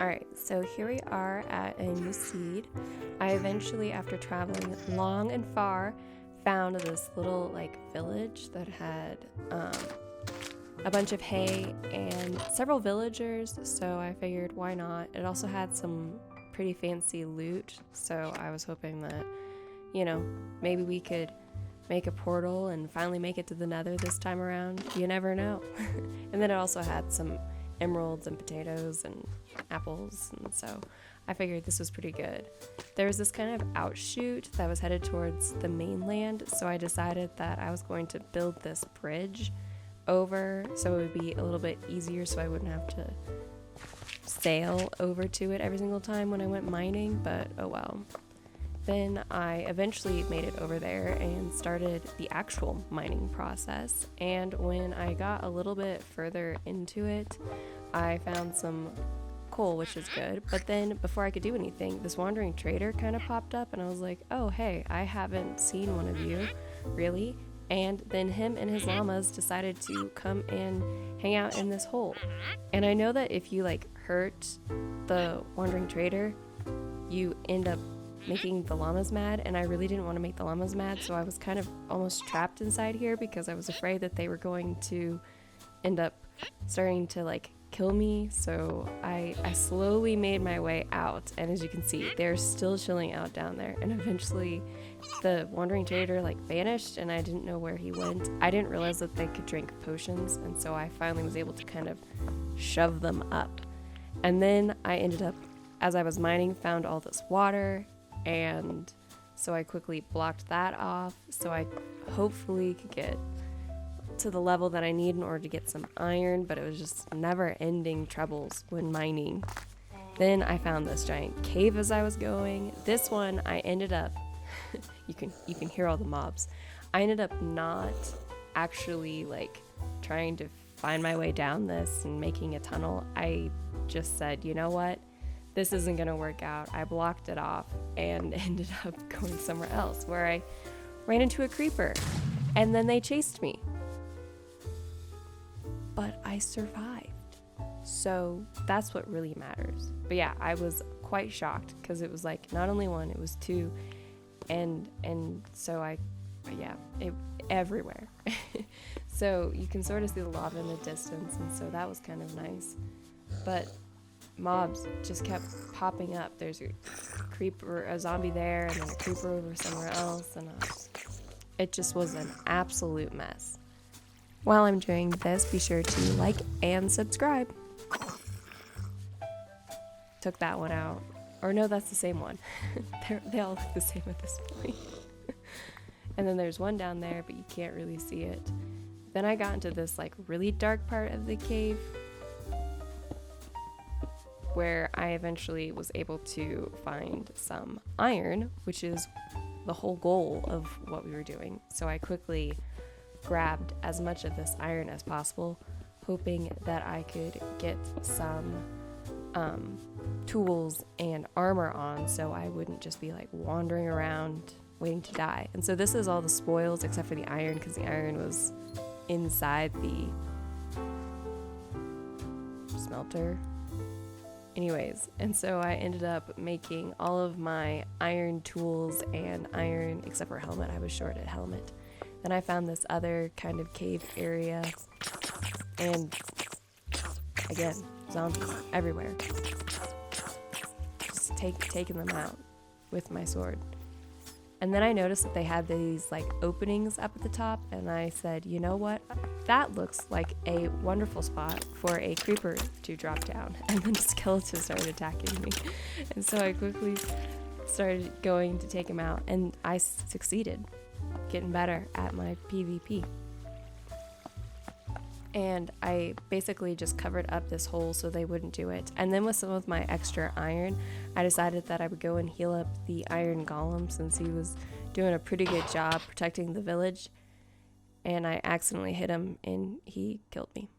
Alright, so here we are at a new seed. I eventually, after traveling long and far, found this little village that had a bunch of hay and several villagers, so I figured why not. It also had some pretty fancy loot, so I was hoping that, maybe we could make a portal and finally make it to the Nether this time around. You never know. And then it also had some emeralds and potatoes and apples, and so I figured this was pretty good. There was this kind of outshoot that was headed towards the mainland, so I decided that I was going to build this bridge over so it would be a little bit easier, so I wouldn't have to sail over to it every single time when I went mining, but oh well. Then I eventually made it over there and started the actual mining process. And when I got a little bit further into it, I found some coal, which is good. But then before I could do anything, this wandering trader kind of popped up and I was like, oh, hey, I haven't seen one of you, really? And then him and his llamas decided to come and hang out in this hole. And I know that if you hurt the wandering trader, you end up making the llamas mad, and I really didn't want to make the llamas mad, so I was kind of almost trapped inside here because I was afraid that they were going to end up starting to kill me. So I slowly made my way out, and as you can see, they're still chilling out down there. And eventually the wandering trader vanished, and I didn't know where he went. I didn't realize that they could drink potions, and so I finally was able to kind of shove them up. And then I ended up, as I was mining, found all this water, and so I quickly blocked that off so I hopefully could get to the level that I need in order to get some iron, but it was just never-ending troubles when mining. Then I found this giant cave as I was going. This one I ended up you can hear all the mobs. I ended up not actually trying to find my way down this and making a tunnel. I just said, you know what? This isn't going to work out. I blocked it off and ended up going somewhere else where I ran into a creeper and then they chased me. But I survived. So that's what really matters. But yeah, I was quite shocked because it was not only one, it was two. And so it everywhere. So you can sort of see the lava in the distance, and so that was kind of nice. But mobs just kept popping up. There's a zombie there, and then a creeper over somewhere else, and it just was an absolute mess. While I'm doing this, be sure to like and subscribe. Took that one out. Or no, that's the same one. They all look the same at this point. And then there's one down there, but you can't really see it. Then I got into this really dark part of the cave where I eventually was able to find some iron, which is the whole goal of what we were doing. So I quickly grabbed as much of this iron as possible, hoping that I could get some tools and armor on so I wouldn't just be wandering around waiting to die. And so this is all the spoils except for the iron, because the iron was inside the smelter. Anyways, and so I ended up making all of my iron tools and iron, except for a helmet. I was short at helmet. Then I found this other kind of cave area, and again, zombies everywhere. Just taking them out with my sword. And then I noticed that they had these openings up at the top, and I said, you know what? That looks like a wonderful spot for a creeper to drop down. And then a skeleton started attacking me. And so I quickly started going to take him out, and I succeeded, getting better at my PvP. And I basically just covered up this hole so they wouldn't do it. And then with some of my extra iron, I decided that I would go and heal up the iron golem since he was doing a pretty good job protecting the village. And I accidentally hit him and he killed me.